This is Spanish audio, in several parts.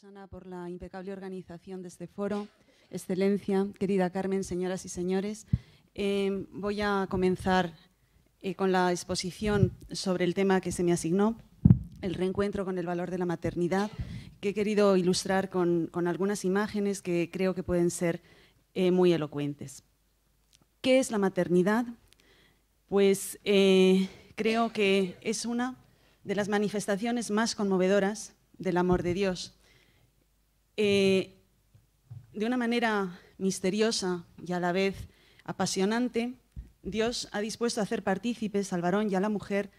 Susana, por la impecable organización de este foro. Excelencia, querida Carmen, señoras y señores. Voy a comenzar con la exposición sobre el tema que se me asignó, el reencuentro con el valor de la maternidad, que he querido ilustrar con algunas imágenes que creo que pueden ser muy elocuentes. ¿Qué es la maternidad? Pues creo que es una de las manifestaciones más conmovedoras del amor de Dios. De una manera misteriosa y a la vez apasionante, Dios ha dispuesto a hacer partícipes al varón y a la mujer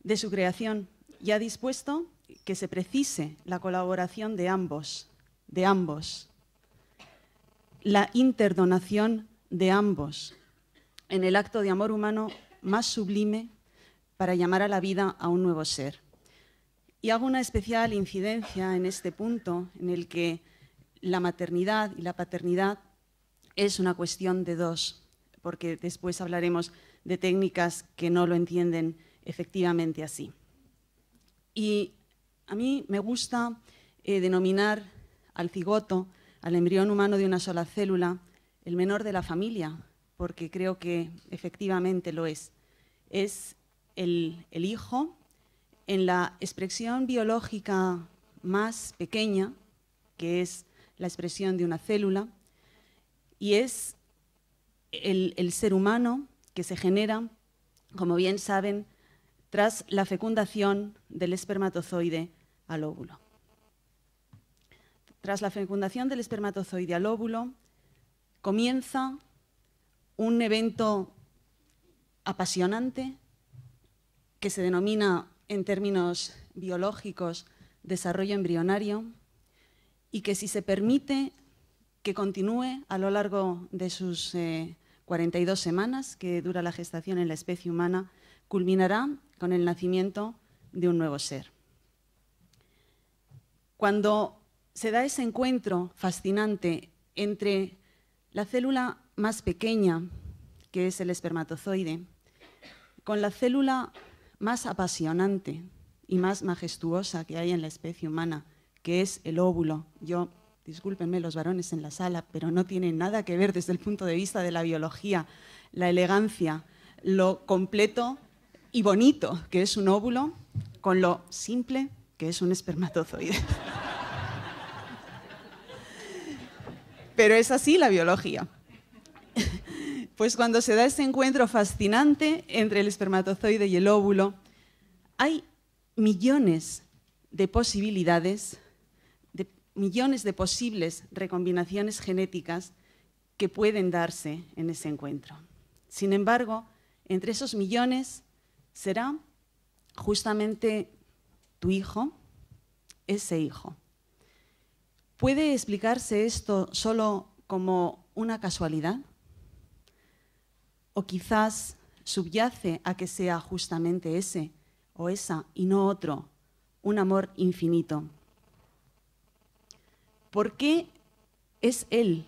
de su creación y ha dispuesto que se precise la colaboración de ambos, la interdonación de ambos en el acto de amor humano más sublime para llamar a la vida a un nuevo ser. Y hago una especial incidencia en este punto en el que la maternidad y la paternidad es una cuestión de dos, porque después hablaremos de técnicas que no lo entienden efectivamente así. Y a mí me gusta denominar al cigoto, al embrión humano de una sola célula, el menor de la familia, porque creo que efectivamente lo es. Es el hijo en la expresión biológica más pequeña, que es la expresión de una célula, y es el ser humano que se genera, como bien saben, tras la fecundación del espermatozoide al óvulo. Tras la fecundación del espermatozoide al óvulo, comienza un evento apasionante que se denomina en términos biológicos desarrollo embrionario y que, si se permite que continúe a lo largo de sus 42 semanas que dura la gestación en la especie humana, culminará con el nacimiento de un nuevo ser. Cuando se da ese encuentro fascinante entre la célula más pequeña, que es el espermatozoide, con la célula más apasionante y más majestuosa que hay en la especie humana, que es el óvulo. Discúlpenme los varones en la sala, pero no tiene nada que ver desde el punto de vista de la biología, la elegancia, lo completo y bonito que es un óvulo, con lo simple que es un espermatozoide. Pero es así la biología. Pues cuando se da ese encuentro fascinante entre el espermatozoide y el óvulo, hay millones de posibilidades, millones de posibles recombinaciones genéticas que pueden darse en ese encuentro. Sin embargo, entre esos millones será justamente tu hijo, ese hijo. ¿Puede explicarse esto solo como una casualidad? ¿O quizás subyace a que sea justamente ese o esa y no otro, un amor infinito? ¿Por qué es él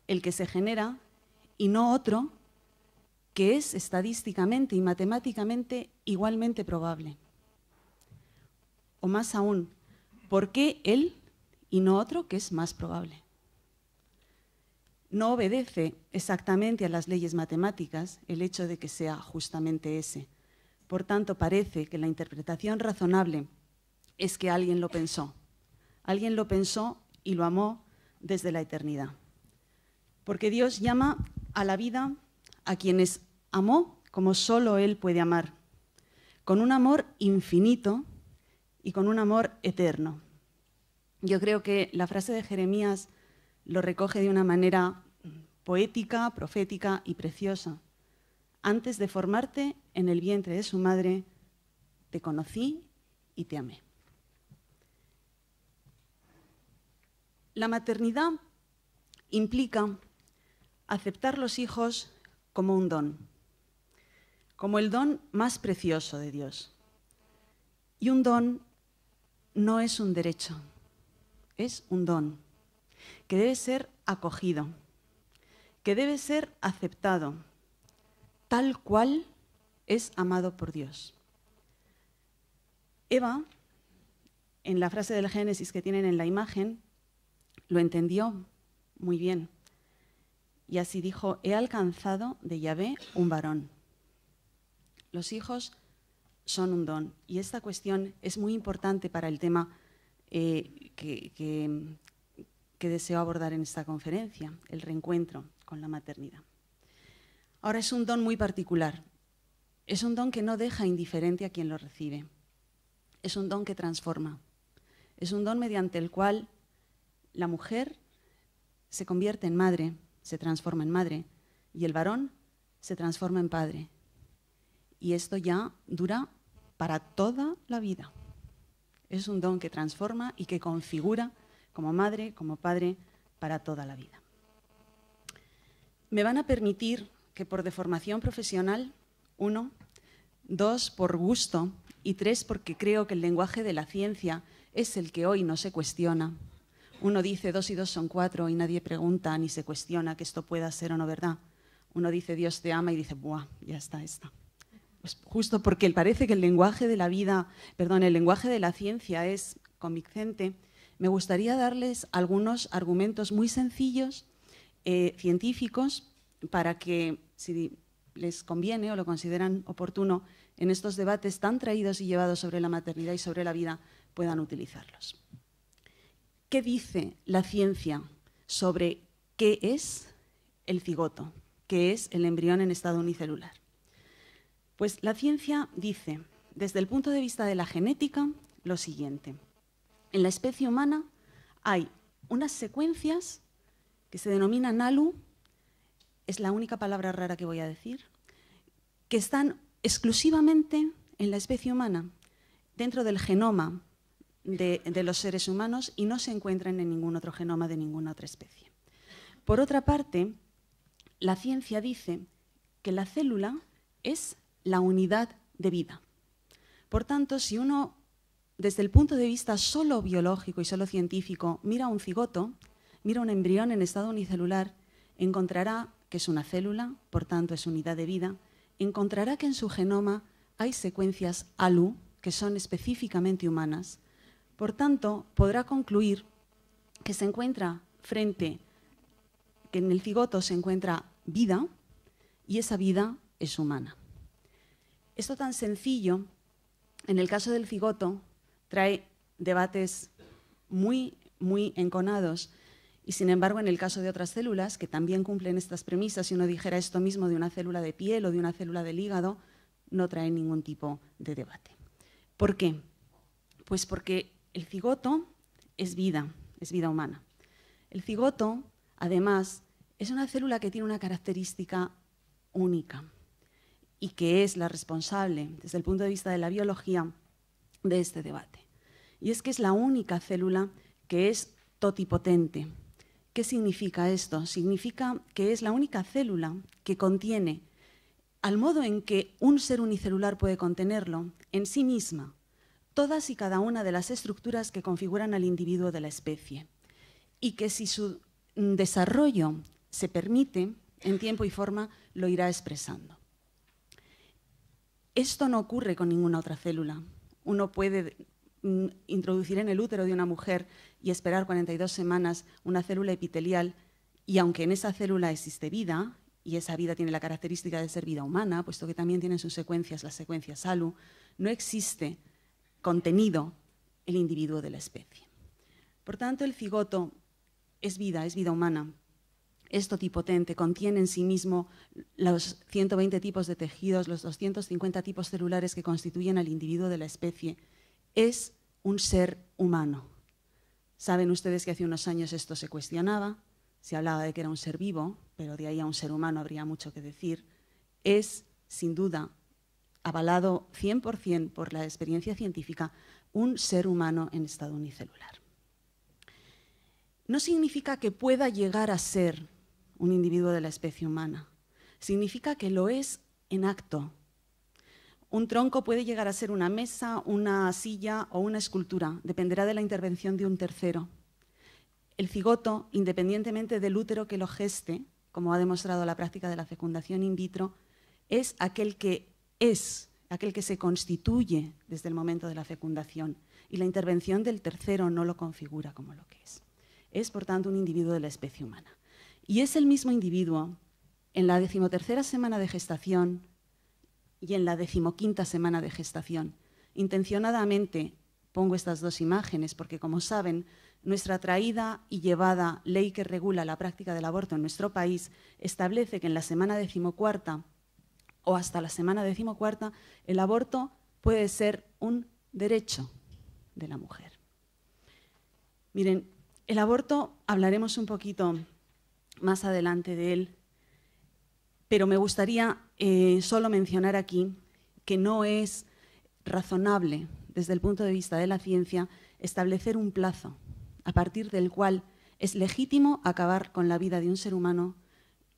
el que se genera y no otro que es estadísticamente y matemáticamente igualmente probable? O más aún, ¿por qué él y no otro que es más probable? No obedece exactamente a las leyes matemáticas el hecho de que sea justamente ese. Por tanto, parece que la interpretación razonable es que alguien lo pensó. Alguien lo pensó y lo amó desde la eternidad. Porque Dios llama a la vida a quienes amó como solo Él puede amar, con un amor infinito y con un amor eterno. Yo creo que la frase de Jeremías lo recoge de una manera poética, profética y preciosa. Antes de formarte en el vientre de su madre, te conocí y te amé. La maternidad implica aceptar los hijos como un don, como el don más precioso de Dios. Y un don no es un derecho, es un don que debe ser acogido, que debe ser aceptado, tal cual es amado por Dios. Eva en la frase del Génesis que tienen en la imagen, lo entendió muy bien. Y así dijo: he alcanzado de Yahvé un varón. Los hijos son un don. Y esta cuestión es muy importante para el tema que deseo abordar en esta conferencia, el reencuentro con la maternidad. Ahora, es un don muy particular. Es un don que no deja indiferente a quien lo recibe. Es un don que transforma. Es un don mediante el cual la mujer se convierte en madre, se transforma en madre, y el varón se transforma en padre. Y esto ya dura para toda la vida. Es un don que transforma y que configura como madre, como padre, para toda la vida. Me van a permitir que por deformación profesional, 1, 2, por gusto, y 3, porque creo que el lenguaje de la ciencia es el que hoy no se cuestiona. Uno dice 2 y 2 son 4 y nadie pregunta ni se cuestiona que esto pueda ser o no verdad. Uno dice Dios te ama y dice, ¡buah! Ya está. Pues justo porque parece que el lenguaje de la vida, el lenguaje de la ciencia es convincente, me gustaría darles algunos argumentos muy sencillos, científicos, para que, si les conviene o lo consideran oportuno, en estos debates tan traídos y llevados sobre la maternidad y sobre la vida, puedan utilizarlos. ¿Qué dice la ciencia sobre qué es el cigoto? ¿Qué es el embrión en estado unicelular? Pues la ciencia dice, desde el punto de vista de la genética, lo siguiente. En la especie humana hay unas secuencias que se denominan ALU, es la única palabra rara que voy a decir, que están exclusivamente en la especie humana, dentro del genoma de los seres humanos, y no se encuentran en ningún otro genoma de ninguna otra especie. Por otra parte, la ciencia dice que la célula es la unidad de vida. Por tanto, si uno, desde el punto de vista solo biológico y solo científico, mira un cigoto, mira un embrión en estado unicelular, encontrará que es una célula, por tanto es unidad de vida, encontrará que en su genoma hay secuencias ALU, que son específicamente humanas. Por tanto, podrá concluir que se encuentra que en el cigoto se encuentra vida, y esa vida es humana. Esto tan sencillo, en el caso del cigoto, trae debates muy enconados, y sin embargo, en el caso de otras células, que también cumplen estas premisas, si uno dijera esto mismo de una célula de piel o de una célula del hígado, no trae ningún tipo de debate. ¿Por qué? Pues porque el cigoto es vida humana. El cigoto, además, es una célula que tiene una característica única y que es la responsable, desde el punto de vista de la biología, de este debate. Y es que es la única célula que es totipotente. ¿Qué significa esto? Significa que es la única célula que contiene, al modo en que un ser unicelular puede contenerlo, en sí misma, todas y cada una de las estructuras que configuran al individuo de la especie, y que si su desarrollo se permite, en tiempo y forma, lo irá expresando. Esto no ocurre con ninguna otra célula. Uno puede introducir en el útero de una mujer y esperar 42 semanas una célula epitelial, y aunque en esa célula existe vida, y esa vida tiene la característica de ser vida humana, puesto que también tienen sus secuencias, las secuencias ALU, no existe contenido el individuo de la especie. Por tanto, el cigoto es vida humana, es totipotente, contiene en sí mismo los 120 tipos de tejidos, los 250 tipos celulares que constituyen al individuo de la especie. Es un ser humano. Saben ustedes que hace unos años esto se cuestionaba, se hablaba de que era un ser vivo, pero de ahí a un ser humano habría mucho que decir. Es, sin duda, avalado 100% por la experiencia científica, un ser humano en estado unicelular. No significa que pueda llegar a ser un individuo de la especie humana. Significa que lo es en acto. Un tronco puede llegar a ser una mesa, una silla o una escultura. Dependerá de la intervención de un tercero. El cigoto, independientemente del útero que lo geste, como ha demostrado la práctica de la fecundación in vitro, es aquel que se constituye desde el momento de la fecundación. y la intervención del tercero no lo configura como lo que es. Es, por tanto, un individuo de la especie humana. Y es el mismo individuo en la 13ª semana de gestación y en la 15ª semana de gestación. Intencionadamente pongo estas dos imágenes porque, como saben, nuestra traída y llevada ley que regula la práctica del aborto en nuestro país establece que en la semana 14ª o hasta la semana 14ª el aborto puede ser un derecho de la mujer. Miren, el aborto hablaremos un poquito más adelante de él, pero me gustaría solo mencionar aquí que no es razonable, desde el punto de vista de la ciencia, establecer un plazo a partir del cual es legítimo acabar con la vida de un ser humano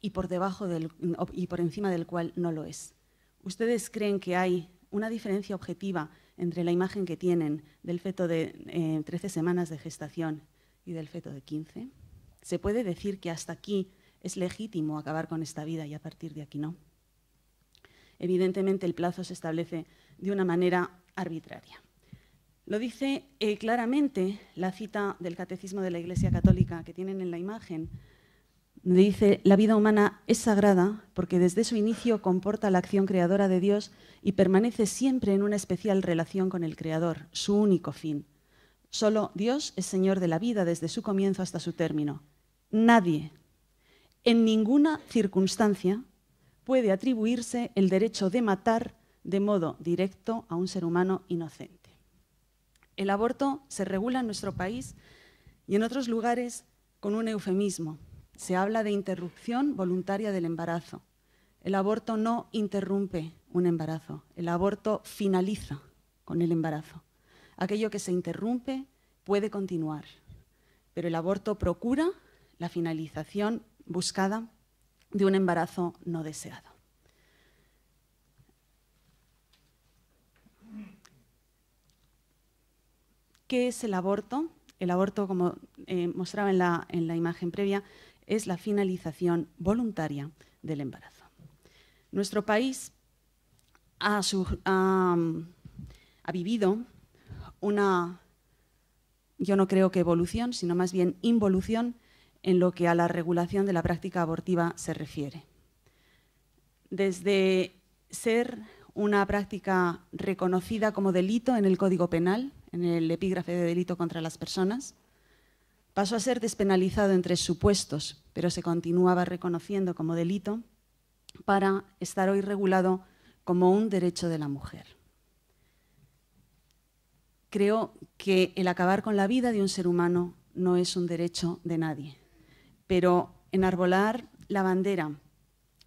y por encima del cual no lo es. ¿Ustedes creen que hay una diferencia objetiva entre la imagen que tienen del feto de 13 semanas de gestación y del feto de 15? ¿Se puede decir que hasta aquí es legítimo acabar con esta vida y a partir de aquí no? Evidentemente el plazo se establece de una manera arbitraria. Lo dice claramente la cita del Catecismo de la Iglesia Católica que tienen en la imagen. Dice: la vida humana es sagrada porque desde su inicio comporta la acción creadora de Dios y permanece siempre en una especial relación con el Creador, su único fin. Solo Dios es Señor de la vida desde su comienzo hasta su término. Nadie, en ninguna circunstancia, puede atribuirse el derecho de matar de modo directo a un ser humano inocente. El aborto se regula en nuestro país y en otros lugares con un eufemismo. Se habla de interrupción voluntaria del embarazo. El aborto no interrumpe un embarazo, el aborto finaliza con el embarazo. Aquello que se interrumpe puede continuar, pero el aborto procura la finalización buscada de un embarazo no deseado. ¿Qué es el aborto? El aborto, como mostraba en la imagen previa, es la finalización voluntaria del embarazo. Nuestro país ha vivido una, yo no creo que evolución, sino más bien involución en lo que a la regulación de la práctica abortiva se refiere. Desde ser una práctica reconocida como delito en el Código Penal, en el epígrafe de delito contra las personas, pasó a ser despenalizado en 3 supuestos, pero se continuaba reconociendo como delito para estar hoy regulado como un derecho de la mujer. Creo que el acabar con la vida de un ser humano no es un derecho de nadie, pero enarbolar la bandera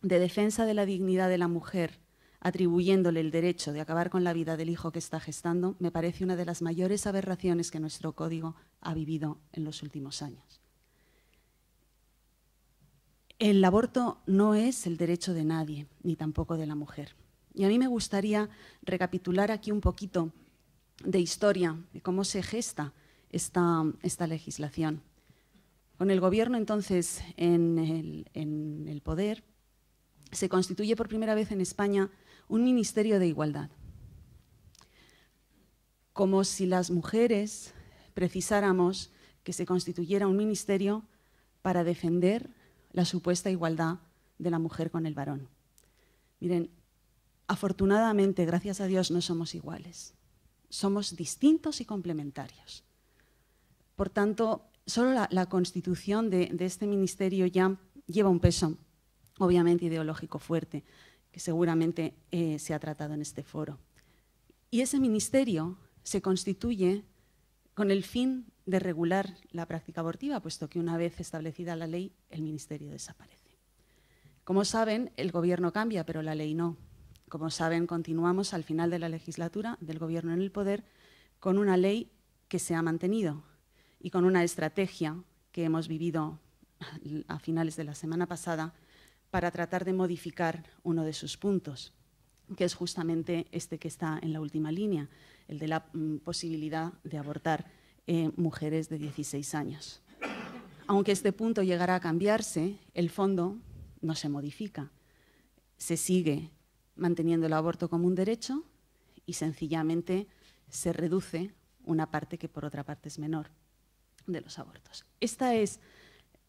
de defensa de la dignidad de la mujer, atribuyéndole el derecho de acabar con la vida del hijo que está gestando, me parece una de las mayores aberraciones que nuestro código ha vivido en los últimos años. El aborto no es el derecho de nadie, ni tampoco de la mujer. Y a mí me gustaría recapitular aquí un poquito de historia, de cómo se gesta esta legislación. Con el gobierno entonces en el poder, se constituye por primera vez en España un Ministerio de Igualdad. Como si las mujeres precisáramos que se constituyera un ministerio para defender la supuesta igualdad de la mujer con el varón. Miren, afortunadamente, gracias a Dios, no somos iguales. Somos distintos y complementarios. Por tanto, solo la constitución de este ministerio ya lleva un peso, obviamente ideológico fuerte, que seguramente se ha tratado en este foro. Y ese ministerio se constituye con el fin de regular la práctica abortiva, puesto que una vez establecida la ley, el ministerio desaparece. Como saben, el gobierno cambia, pero la ley no. Como saben, continuamos al final de la legislatura del gobierno en el poder con una ley que se ha mantenido y con una estrategia que hemos vivido a finales de la semana pasada para tratar de modificar uno de sus puntos, que es justamente este que está en la última línea, el de la posibilidad de abortar mujeres de 16 años. Aunque este punto llegara a cambiarse, el fondo no se modifica. Se sigue manteniendo el aborto como un derecho y sencillamente se reduce una parte que por otra parte es menor de los abortos. Esta es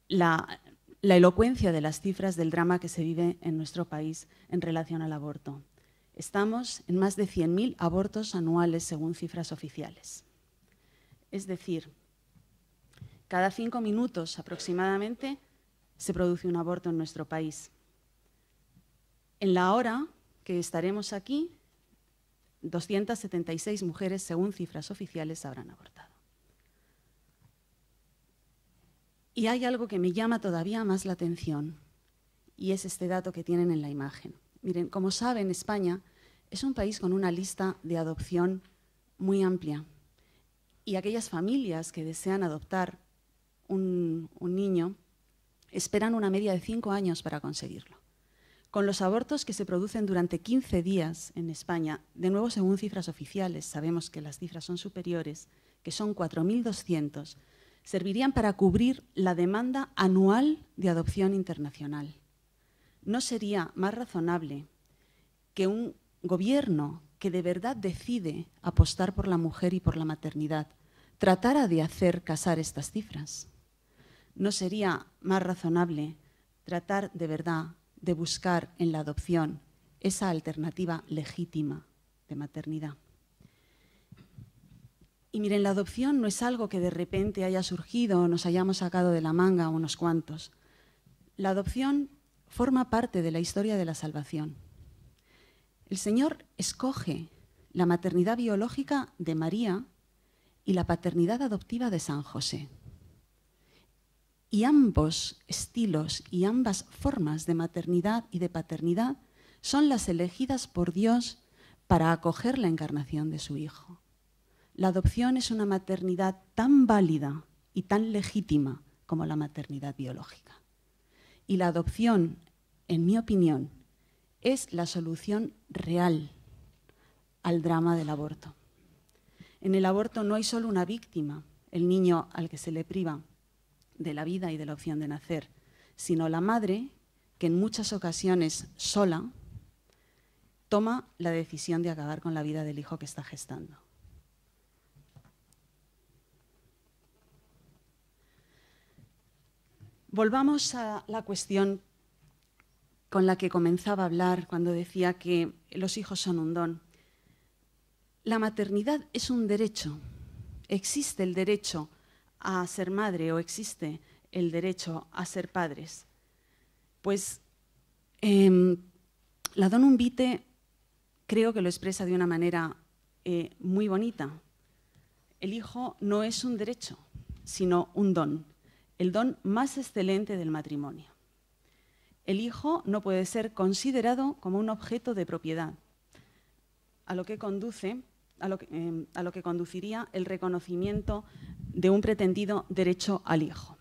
la elocuencia de las cifras del drama que se vive en nuestro país en relación al aborto. Estamos en más de 100.000 abortos anuales según cifras oficiales. Es decir, cada 5 minutos aproximadamente se produce un aborto en nuestro país. En la hora que estaremos aquí, 276 mujeres, según cifras oficiales, habrán abortado. Y hay algo que me llama todavía más la atención, y es este dato que tienen en la imagen. Miren, como saben, España es un país con una lista de adopción muy amplia. Y aquellas familias que desean adoptar un niño esperan una media de 5 años para conseguirlo. Con los abortos que se producen durante 15 días en España, de nuevo según cifras oficiales, sabemos que las cifras son superiores, que son 4.200, servirían para cubrir la demanda anual de adopción internacional. ¿No sería más razonable que un gobierno que de verdad decide apostar por la mujer y por la maternidad tratara de hacer casar estas cifras? ¿No sería más razonable tratar de verdad de buscar en la adopción esa alternativa legítima de maternidad? Y miren, la adopción no es algo que de repente haya surgido o nos hayamos sacado de la manga unos cuantos. La adopción forma parte de la historia de la salvación. El Señor escoge la maternidad biológica de María y la paternidad adoptiva de San José. Y ambos estilos y ambas formas de maternidad y de paternidad son las elegidas por Dios para acoger la encarnación de su Hijo. La adopción es una maternidad tan válida y tan legítima como la maternidad biológica. Y la adopción, en mi opinión, es la solución real al drama del aborto. En el aborto no hay solo una víctima, el niño al que se le priva de la vida y de la opción de nacer, sino la madre que en muchas ocasiones sola toma la decisión de acabar con la vida del hijo que está gestando. Volvamos a la cuestión con la que comenzaba a hablar cuando decía que los hijos son un don. La maternidad es un derecho. Existe el derecho a ser madre o existe el derecho a ser padres. Pues la Donum Vitae creo que lo expresa de una manera muy bonita. El hijo no es un derecho, sino un don. El don más excelente del matrimonio. El hijo no puede ser considerado como un objeto de propiedad, a lo que conduciría el reconocimiento de un pretendido derecho al hijo.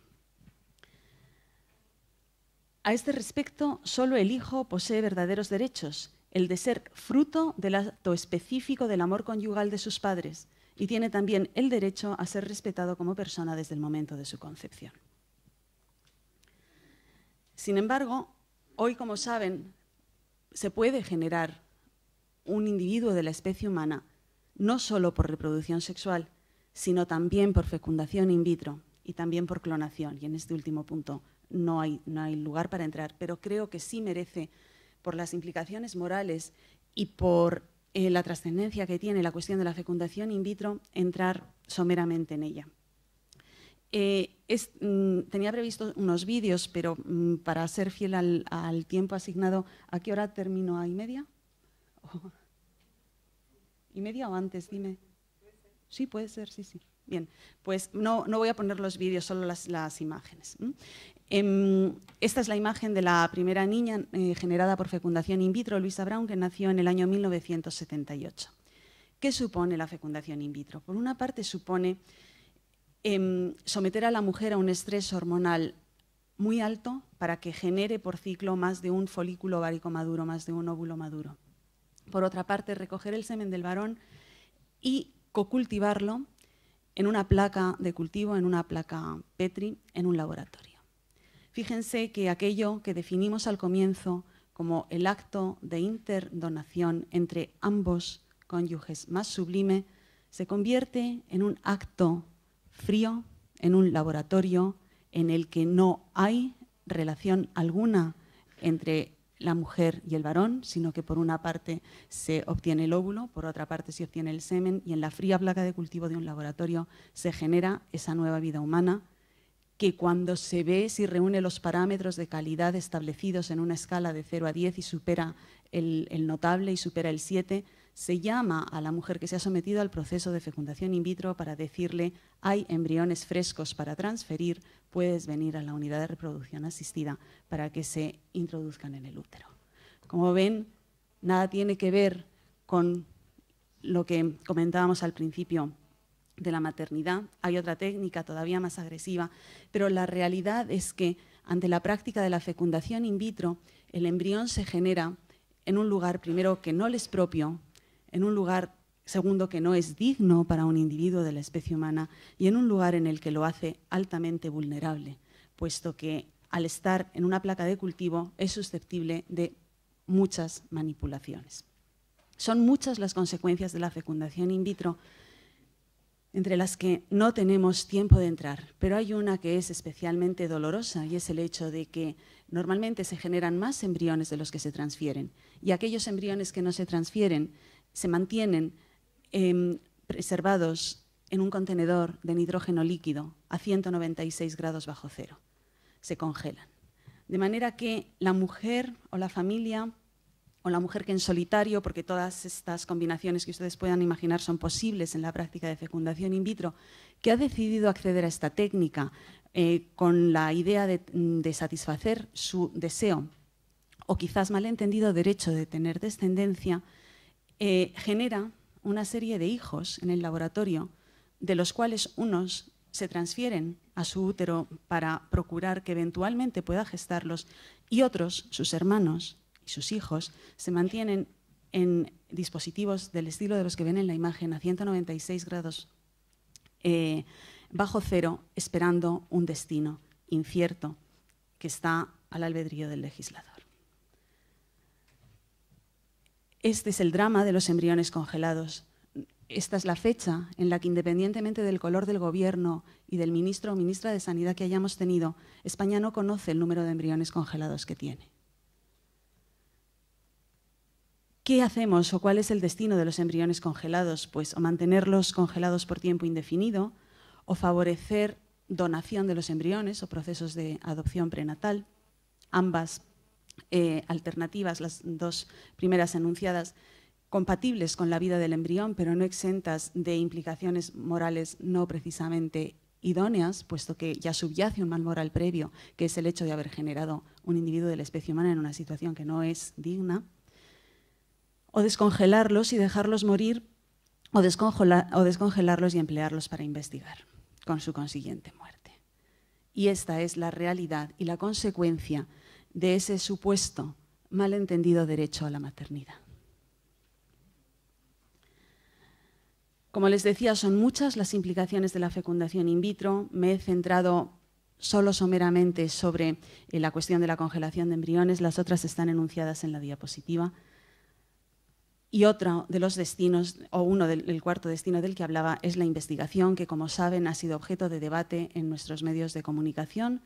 A este respecto, solo el hijo posee verdaderos derechos, el de ser fruto del acto específico del amor conyugal de sus padres, y tiene también el derecho a ser respetado como persona desde el momento de su concepción. Sin embargo, hoy, como saben, se puede generar un individuo de la especie humana no solo por reproducción sexual, sino también por fecundación in vitro y también por clonación. Y en este último punto no hay lugar para entrar, pero creo que sí merece, por las implicaciones morales y por la trascendencia que tiene la cuestión de la fecundación in vitro, entrar someramente en ella. Tenía previsto unos vídeos, pero para ser fiel al tiempo asignado, ¿a qué hora termino? ¿A y media? ¿Y media o antes? Dime. Sí, puede ser, sí. Bien, pues no voy a poner los vídeos, solo las imágenes. Esta es la imagen de la primera niña generada por fecundación in vitro, Luisa Brown, que nació en el año 1978. ¿Qué supone la fecundación in vitro? Por una parte supone someter a la mujer a un estrés hormonal muy alto para que genere por ciclo más de un folículo ovárico maduro, más de un óvulo maduro. Por otra parte, recoger el semen del varón y cocultivarlo en una placa de cultivo, en una placa Petri, en un laboratorio. Fíjense que aquello que definimos al comienzo como el acto de interdonación entre ambos cónyuges más sublime Se convierte en un acto frío, en un laboratorio en el que no hay relación alguna entre la mujer y el varón, sino que por una parte se obtiene el óvulo, por otra parte se obtiene el semen, y en la fría placa de cultivo de un laboratorio se genera esa nueva vida humana que cuando se ve si reúne los parámetros de calidad establecidos en una escala de 0 a 10 y supera el notable y supera el 7, se llama a la mujer que se ha sometido al proceso de fecundación in vitro para decirle: hay embriones frescos para transferir, puedes venir a la unidad de reproducción asistida para que se introduzcan en el útero. Como ven, nada tiene que ver con lo que comentábamos al principio de la maternidad. Hay otra técnica todavía más agresiva, pero la realidad es que ante la práctica de la fecundación in vitro, el embrión se genera en un lugar, primero, que no le es propio, en un lugar, segundo, que no es digno para un individuo de la especie humana, y en un lugar en el que lo hace altamente vulnerable, puesto que al estar en una placa de cultivo es susceptible de muchas manipulaciones. Son muchas las consecuencias de la fecundación in vitro, entre las que no tenemos tiempo de entrar, pero hay una que es especialmente dolorosa, y es el hecho de que normalmente se generan más embriones de los que se transfieren, y aquellos embriones que no se transfieren se mantienen preservados en un contenedor de nitrógeno líquido a 196 grados bajo cero. Se congelan. De manera que la mujer o la familia, o la mujer que en solitario, porque todas estas combinaciones que ustedes puedan imaginar son posibles en la práctica de fecundación in vitro, que ha decidido acceder a esta técnica con la idea de satisfacer su deseo, o quizás malentendido derecho de tener descendencia, genera una serie de hijos en el laboratorio, de los cuales unos se transfieren a su útero para procurar que eventualmente pueda gestarlos, y otros, sus hermanos y sus hijos, se mantienen en dispositivos del estilo de los que ven en la imagen a 196 grados bajo cero, esperando un destino incierto que está al albedrío del legislador. Este es el drama de los embriones congelados. Esta es la fecha en la que, independientemente del color del gobierno y del ministro o ministra de Sanidad que hayamos tenido, España no conoce el número de embriones congelados que tiene. ¿Qué hacemos o cuál es el destino de los embriones congelados? Pues o mantenerlos congelados por tiempo indefinido, o favorecer donación de los embriones o procesos de adopción prenatal. Ambas alternativas, las dos primeras enunciadas, compatibles con la vida del embrión, pero no exentas de implicaciones morales no precisamente idóneas, puesto que ya subyace un mal moral previo, que es el hecho de haber generado un individuo de la especie humana en una situación que no es digna, o descongelarlos y dejarlos morir, o descongelarlos y emplearlos para investigar, con su consiguiente muerte. Y esta es la realidad y la consecuencia de ese supuesto malentendido derecho a la maternidad. Como les decía, son muchas las implicaciones de la fecundación in vitro. Me he centrado solo someramente sobre la cuestión de la congelación de embriones, las otras están enunciadas en la diapositiva. Y otro de los destinos, o el cuarto destino del que hablaba, es la investigación, que, como saben, ha sido objeto de debate en nuestros medios de comunicación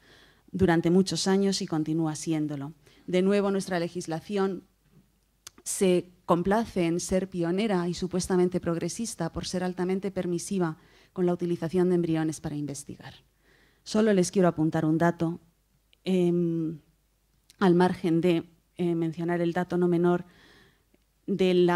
durante muchos años y continúa siéndolo. De nuevo, nuestra legislación se complace en ser pionera y supuestamente progresista por ser altamente permisiva con la utilización de embriones para investigar. Solo les quiero apuntar un dato, al margen de mencionar el dato no menor del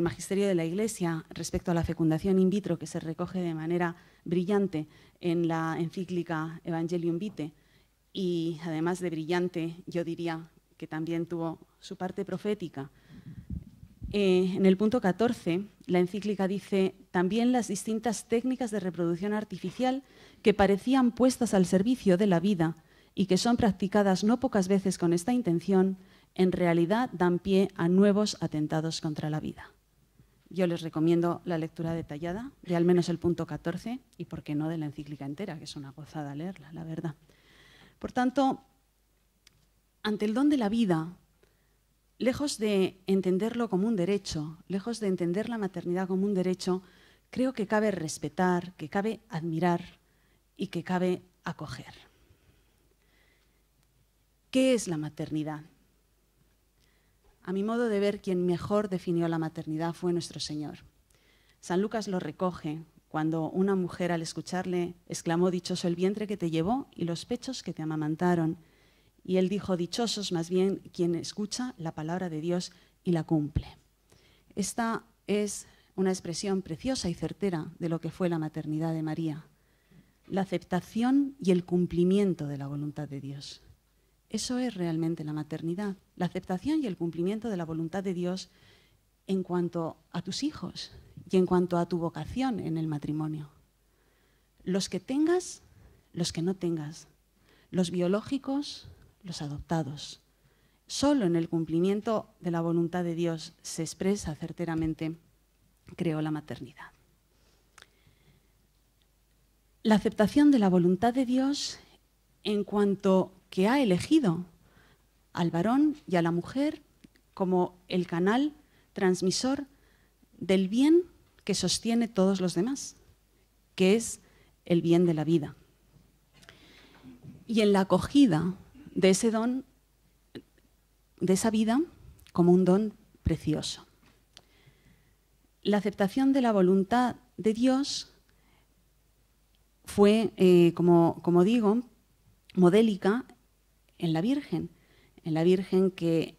magisterio de la Iglesia respecto a la fecundación in vitro, que se recoge de manera brillante en la encíclica Evangelium Vitae, y además de brillante, yo diría que también tuvo su parte profética. En el punto 14, la encíclica dice: también las distintas técnicas de reproducción artificial que parecían puestas al servicio de la vida y que son practicadas no pocas veces con esta intención, en realidad dan pie a nuevos atentados contra la vida. Yo les recomiendo la lectura detallada de al menos el punto 14 y, por qué no, de la encíclica entera, que es una gozada leerla, la verdad. Por tanto, ante el don de la vida, lejos de entenderlo como un derecho, lejos de entender la maternidad como un derecho, creo que cabe respetar, que cabe admirar y que cabe acoger. ¿Qué es la maternidad? A mi modo de ver, quien mejor definió la maternidad fue nuestro Señor. San Lucas lo recoge cuando una mujer, al escucharle, exclamó: dichoso el vientre que te llevó y los pechos que te amamantaron. Y él dijo: dichosos más bien quien escucha la palabra de Dios y la cumple. Esta es una expresión preciosa y certera de lo que fue la maternidad de María. La aceptación y el cumplimiento de la voluntad de Dios. Eso es realmente la maternidad, la aceptación y el cumplimiento de la voluntad de Dios en cuanto a tus hijos y en cuanto a tu vocación en el matrimonio. Los que tengas, los que no tengas, los biológicos, los adoptados. Solo en el cumplimiento de la voluntad de Dios se expresa certeramente, creo, la maternidad. La aceptación de la voluntad de Dios en cuanto que ha elegido al varón y a la mujer como el canal transmisor del bien que sostiene todos los demás, que es el bien de la vida. Y en la acogida de ese don, de esa vida, como un don precioso. La aceptación de la voluntad de Dios fue, como digo, modélica en la Virgen que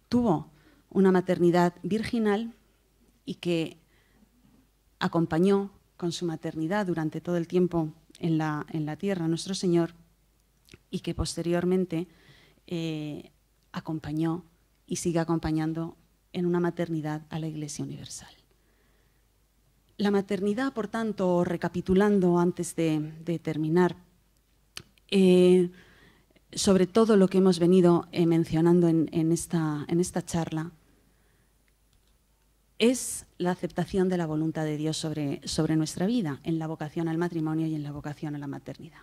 tuvo una maternidad virginal y que acompañó con su maternidad durante todo el tiempo en la tierra a nuestro Señor y que posteriormente acompañó y sigue acompañando en una maternidad a la Iglesia Universal. La maternidad, por tanto, recapitulando antes de terminar, sobre todo lo que hemos venido mencionando en esta charla, es la aceptación de la voluntad de Dios sobre nuestra vida, en la vocación al matrimonio y en la vocación a la maternidad.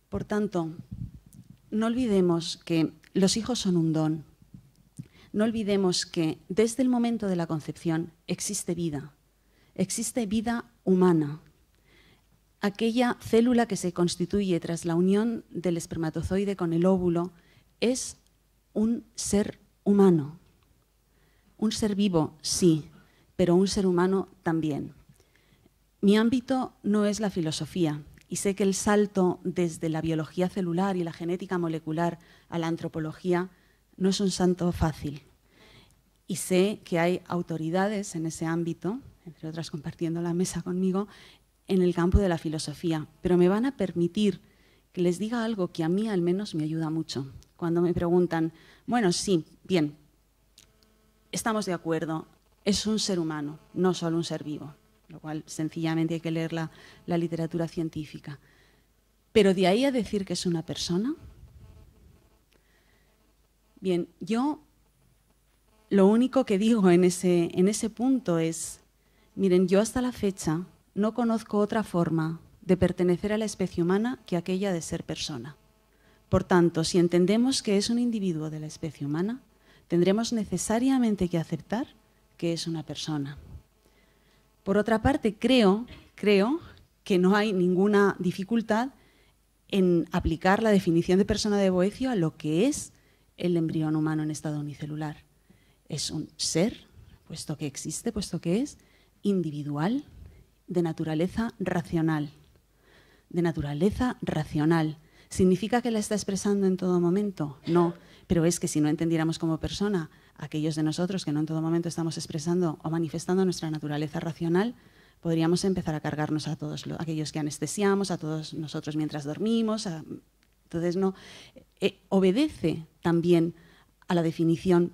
Por tanto, no olvidemos que los hijos son un don. No olvidemos que desde el momento de la concepción existe vida humana. Aquella célula que se constituye tras la unión del espermatozoide con el óvulo es un ser humano. Un ser vivo, sí, pero un ser humano también. Mi ámbito no es la filosofía y sé que el salto desde la biología celular y la genética molecular a la antropología no es un salto fácil. Y sé que hay autoridades en ese ámbito, entre otras compartiendo la mesa conmigo, en el campo de la filosofía, pero me van a permitir que les diga algo que a mí al menos me ayuda mucho. Cuando me preguntan, bueno, sí, bien, estamos de acuerdo, es un ser humano, no solo un ser vivo, lo cual sencillamente hay que leer la literatura científica. Pero de ahí a decir que es una persona. Bien, yo lo único que digo en ese punto es, miren, yo hasta la fecha no conozco otra forma de pertenecer a la especie humana que aquella de ser persona. Por tanto, si entendemos que es un individuo de la especie humana, tendremos necesariamente que aceptar que es una persona. Por otra parte, creo que no hay ninguna dificultad en aplicar la definición de persona de Boecio a lo que es el embrión humano en estado unicelular. Es un ser, puesto que existe, puesto que es individual, de naturaleza racional. De naturaleza racional. ¿Significa que la está expresando en todo momento? No, pero es que si no entendiéramos como persona aquellos de nosotros que no en todo momento estamos expresando o manifestando nuestra naturaleza racional, podríamos empezar a cargarnos a todos aquellos que anestesiamos, a todos nosotros mientras dormimos. Entonces, no obedece también a la definición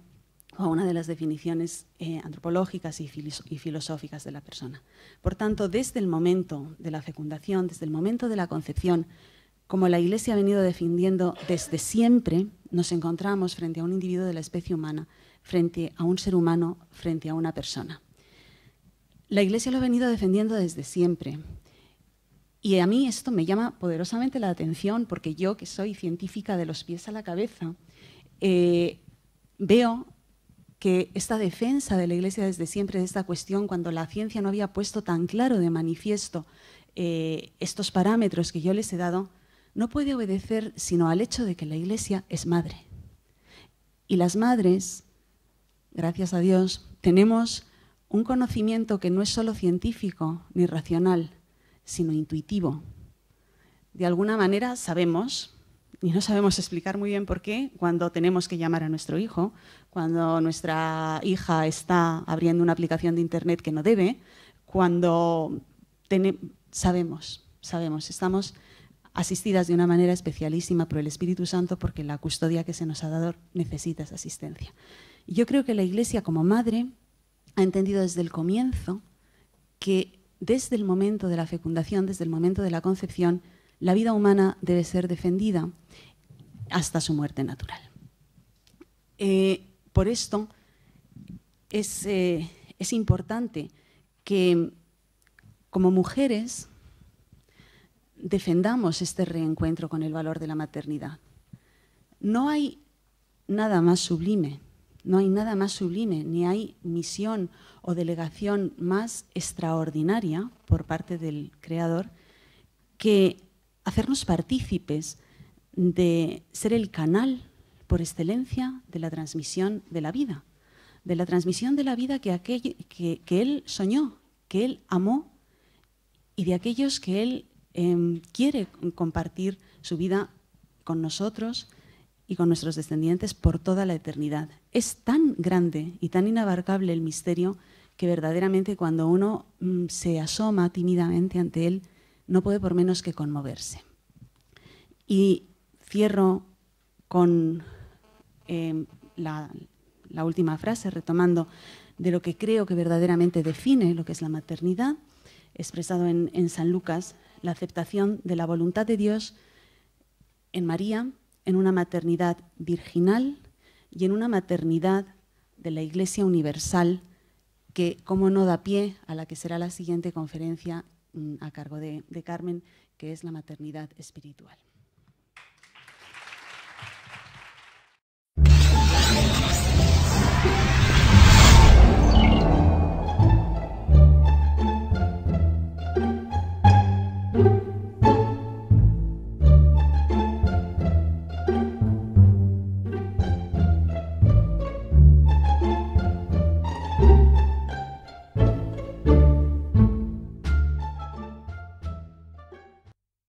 o a una de las definiciones antropológicas y filosóficas de la persona. Por tanto, desde el momento de la fecundación, desde el momento de la concepción, como la Iglesia ha venido defendiendo desde siempre, nos encontramos frente a un individuo de la especie humana, frente a un ser humano, frente a una persona. La Iglesia lo ha venido defendiendo desde siempre. Y a mí esto me llama poderosamente la atención porque yo, que soy científica de los pies a la cabeza, veo que esta defensa de la Iglesia desde siempre de esta cuestión, cuando la ciencia no había puesto tan claro de manifiesto estos parámetros que yo les he dado, no puede obedecer sino al hecho de que la Iglesia es madre. Y las madres, gracias a Dios, tenemos un conocimiento que no es solo científico ni racional, sino intuitivo. De alguna manera sabemos, y no sabemos explicar muy bien por qué, cuando tenemos que llamar a nuestro hijo, cuando nuestra hija está abriendo una aplicación de internet que no debe, cuando sabemos, estamos asistidas de una manera especialísima por el Espíritu Santo porque la custodia que se nos ha dado necesita esa asistencia. Y yo creo que la Iglesia como madre ha entendido desde el comienzo que desde el momento de la fecundación, desde el momento de la concepción, la vida humana debe ser defendida hasta su muerte natural. Por esto es importante que como mujeres defendamos este reencuentro con el valor de la maternidad. No hay nada más sublime, ni hay misión o delegación más extraordinaria por parte del Creador que hacernos partícipes de ser el canal por excelencia de la transmisión de la vida, que Él soñó, que Él amó y de aquellos que Él quiere compartir su vida con nosotros y con nuestros descendientes por toda la eternidad. Es tan grande y tan inabarcable el misterio que verdaderamente cuando uno se asoma tímidamente ante él, no puede por menos que conmoverse. Y cierro con la última frase, retomando de lo que creo que verdaderamente define lo que es la maternidad, expresado en San Lucas, la aceptación de la voluntad de Dios en María, en una maternidad virginal y en una maternidad de la Iglesia universal que, como no, da pie a la que será la siguiente conferencia a cargo de Carmen, que es la maternidad espiritual.